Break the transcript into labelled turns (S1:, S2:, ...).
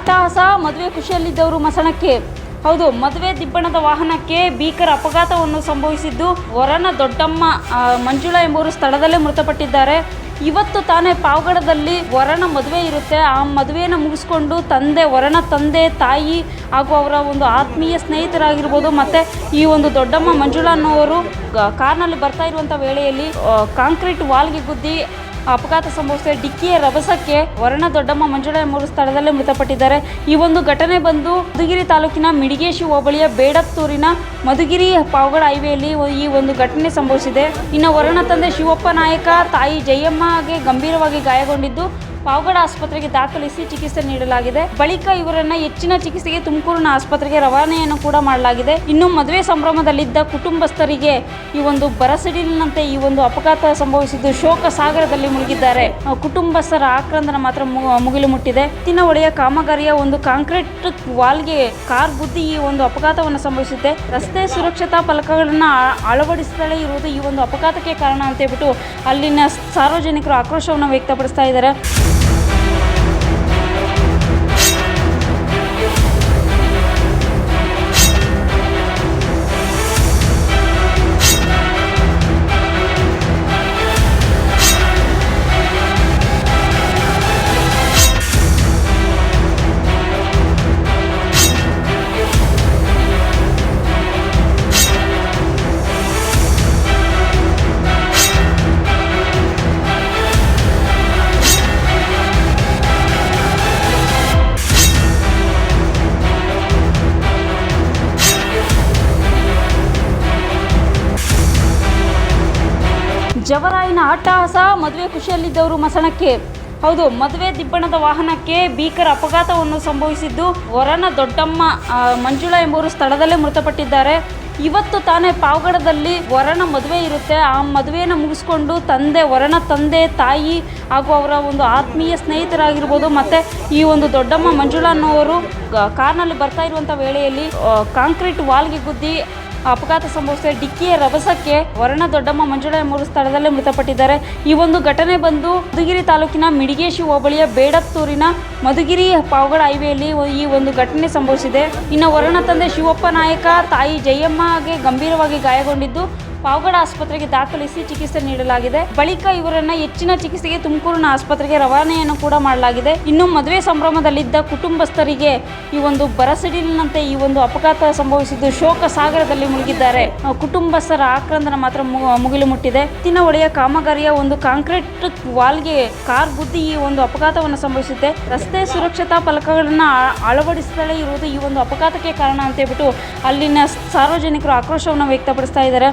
S1: ಅಟ್ಟಹಾಸ. ಮದುವೆ ಖುಷಿಯಲ್ಲಿದ್ದವರು ಮಸಣಕ್ಕೆ. ಹೌದು, ಮದುವೆ ದಿಬ್ಬಣದ ವಾಹನಕ್ಕೆ ಭೀಕರ ಅಪಘಾತವನ್ನು ಸಂಭವಿಸಿದ್ದು ವರನ ದೊಡ್ಡಮ್ಮ ಮಂಜುಳಾ ಎಂಬುವರು ಸ್ಥಳದಲ್ಲೇ ಮೃತಪಟ್ಟಿದ್ದಾರೆ. ಇವತ್ತು ತಾನೇ ಪಾವಗಡದಲ್ಲಿ ವರನ ಮದುವೆ ಇರುತ್ತೆ. ಆ ಮದುವೆಯನ್ನು ಮುಗಿಸ್ಕೊಂಡು ವರನ ತಂದೆ, ತಾಯಿ ಹಾಗೂ ಅವರ ಒಂದು ಆತ್ಮೀಯ ಸ್ನೇಹಿತರಾಗಿರ್ಬೋದು ಮತ್ತು ಈ ಒಂದು ದೊಡ್ಡಮ್ಮ ಮಂಜುಳಾ ಅನ್ನೋರು ಕಾರ್ನಲ್ಲಿ ಬರ್ತಾ ಇರುವಂಥ ವೇಳೆಯಲ್ಲಿ ಕಾಂಕ್ರೀಟ್ ವಾಲ್ಗೆ ಗುದ್ದಿ ಅಪಘಾತ ಸಂಭವಿಸಿದೆ. ಡಿಕ್ಕಿಯ ರಭಸಕ್ಕೆ ವರನ ದೊಡ್ಡಮ್ಮ ಮಂಜುಳಾ ಎಂಬುವರು ಸ್ಥಳದಲ್ಲೇ ಮೃತಪಟ್ಟಿದ್ದಾರೆ. ಈ ಒಂದು ಘಟನೆ ಬಂದು ಮಧುಗಿರಿ ತಾಲೂಕಿನ ಮಿಡಿಗೇಶಿ ಹೋಬಳಿಯ ಬೇಡತ್ತೂರಿನ ಮಧುಗಿರಿ ಪಾವಗಡ ಹೈವೇಯಲ್ಲಿ ಈ ಒಂದು ಘಟನೆ ಸಂಭವಿಸಿದೆ. ಇನ್ನು ವರನ ತಂದೆ ಶಿವಪ್ಪ ನಾಯಕ, ತಾಯಿ ಜಯಮ್ಮಗೆ ಗಂಭೀರವಾಗಿ ಗಾಯಗೊಂಡಿದ್ದು ಪಾವಗಡ ಆಸ್ಪತ್ರೆಗೆ ದಾಖಲಿಸಿ ಚಿಕಿತ್ಸೆ ನೀಡಲಾಗಿದೆ. ಬಳಿಕ ಇವರನ್ನ ಹೆಚ್ಚಿನ ಚಿಕಿತ್ಸೆಗೆ ತುಮಕೂರಿನ ಆಸ್ಪತ್ರೆಗೆ ರವಾನೆಯನ್ನು ಕೂಡ ಮಾಡಲಾಗಿದೆ. ಇನ್ನು ಮದುವೆ ಸಂಭ್ರಮದಲ್ಲಿದ್ದ ಕುಟುಂಬಸ್ಥರಿಗೆ ಈ ಒಂದು ಬರಸಿಡಿಲಿನಂತೆ ಈ ಒಂದು ಅಪಘಾತ ಸಂಭವಿಸಿದ್ದು ಶೋಕ ಸಾಗರದಲ್ಲಿ ಮುಳುಗಿದ್ದಾರೆ. ಕುಟುಂಬಸ್ಥರ ಆಕ್ರಂದನ ಮಾತ್ರ ಮುಗಿಲು ಮುಟ್ಟಿದೆ. ಎತ್ತಿನ ಹೊಳೆಯ ಕಾಮಗಾರಿಯ ಒಂದು ಕಾಂಕ್ರೀಟ್ ವಾಲ್ಗೆ ಕಾರ್ ಗುದ್ದಿ ಈ ಒಂದು ಅಪಘಾತವನ್ನು ಸಂಭವಿಸಿದೆ. ರಸ್ತೆ ಸುರಕ್ಷತಾ ಫಲಕಗಳನ್ನು ಅಳವಡಿಸದೇ ಇರುವುದು ಈ ಒಂದು ಅಪಘಾತಕ್ಕೆ ಕಾರಣ ಅಂತ ಹೇಳ್ಬಿಟ್ಟು ಅಲ್ಲಿನ ಸಾರ್ವಜನಿಕರು ಆಕ್ರೋಶವನ್ನು ವ್ಯಕ್ತಪಡಿಸ್ತಾ ಇದ್ದಾರೆ. ಜವರಾಯಿನ ಅಟ್ಟಹಾಸ. ಮದುವೆ ಖುಷಿಯಲ್ಲಿದ್ದವರು ಮಸಣಕ್ಕೆ. ಹೌದು, ಮದುವೆ ದಿಬ್ಬಣದ ವಾಹನಕ್ಕೆ ಭೀಕರ ಅಪಘಾತವನ್ನು ಸಂಭವಿಸಿದ್ದು ವರನ ದೊಡ್ಡಮ್ಮ ಮಂಜುಳಾ ಎಂಬುವರು ಸ್ಥಳದಲ್ಲೇ ಮೃತಪಟ್ಟಿದ್ದಾರೆ. ಇವತ್ತು ತಾನೇ ಪಾವಗಡದಲ್ಲಿ ವರನ ಮದುವೆ ಇರುತ್ತೆ. ಆ ಮದುವೆಯನ್ನು ಮುಗಿಸ್ಕೊಂಡು ವರನ ತಂದೆ, ತಾಯಿ ಹಾಗೂ ಅವರ ಒಂದು ಆತ್ಮೀಯ ಸ್ನೇಹಿತರಾಗಿರ್ಬೋದು ಮತ್ತು ಈ ಒಂದು ದೊಡ್ಡಮ್ಮ ಮಂಜುಳಾ ಅನ್ನೋರು ಕಾರ್ನಲ್ಲಿ ಬರ್ತಾ ಇರುವಂಥ ವೇಳೆಯಲ್ಲಿ ಕಾಂಕ್ರೀಟ್ ವಾಲ್ಗೆ ಗುದ್ದಿ ಅಪಘಾತ ಸಂಭವಿಸಿದೆ. ಡಿಕ್ಕಿಯ ರಭಸಕ್ಕೆ ವರನ ದೊಡ್ಡಮ್ಮ ಮಂಜುಳಾ ಎಂಬುವರು ಸ್ಥಳದಲ್ಲೇ ಮೃತಪಟ್ಟಿದ್ದಾರೆ. ಈ ಒಂದು ಘಟನೆ ಬಂದು ಮಧುಗಿರಿ ತಾಲೂಕಿನ ಮಿಡಿಗೇಶಿ ಹೋಬಳಿಯ ಬೇಡತ್ತೂರಿನ ಮಧುಗಿರಿ ಪಾವಗಡ ಹೈವೇಯಲ್ಲಿ ಈ ಒಂದು ಘಟನೆ ಸಂಭವಿಸಿದೆ. ಇನ್ನು ವರನ ತಂದೆ ಶಿವಪ್ಪ ನಾಯಕ, ತಾಯಿ ಜಯಮ್ಮಗೆ ಗಂಭೀರವಾಗಿ ಗಾಯಗೊಂಡಿದ್ದು ಪಾವಗಡ ಆಸ್ಪತ್ರೆಗೆ ದಾಖಲಿಸಿ ಚಿಕಿತ್ಸೆ ನೀಡಲಾಗಿದೆ. ಬಳಿಕ ಇವರನ್ನ ಹೆಚ್ಚಿನ ಚಿಕಿತ್ಸೆಗೆ ತುಮಕೂರಿನ ಆಸ್ಪತ್ರೆಗೆ ರವಾನೆಯನ್ನು ಕೂಡ ಮಾಡಲಾಗಿದೆ. ಇನ್ನು ಮದುವೆ ಸಂಭ್ರಮದಲ್ಲಿದ್ದ ಕುಟುಂಬಸ್ಥರಿಗೆ ಈ ಒಂದು ಬರಸಿಡಿಲಿನಂತೆ ಈ ಒಂದು ಅಪಘಾತ ಸಂಭವಿಸಿದ್ದು ಶೋಕ ಸಾಗರದಲ್ಲಿ ಮುಳುಗಿದ್ದಾರೆ. ಕುಟುಂಬಸ್ಥರ ಆಕ್ರಂದನ ಮಾತ್ರ ಮುಗಿಲು ಮುಟ್ಟಿದೆ. ಎತ್ತಿನ ಹೊಳೆಯ ಕಾಮಗಾರಿಯ ಒಂದು ಕಾಂಕ್ರೀಟ್ ವಾಲ್ಗೆ ಕಾರ್ ಗುದ್ದಿ ಈ ಒಂದು ಅಪಘಾತವನ್ನು ಸಂಭವಿಸಿದೆ. ರಸ್ತೆ ಸುರಕ್ಷತಾ ಫಲಕಗಳನ್ನು ಅಳವಡಿಸದೇ ಇರುವುದು ಈ ಒಂದು ಅಪಘಾತಕ್ಕೆ ಕಾರಣ ಅಂತ ಹೇಳ್ಬಿಟ್ಟು ಅಲ್ಲಿನ ಸಾರ್ವಜನಿಕರು ಆಕ್ರೋಶವನ್ನು ವ್ಯಕ್ತಪಡಿಸ್ತಾ ಇದ್ದಾರೆ.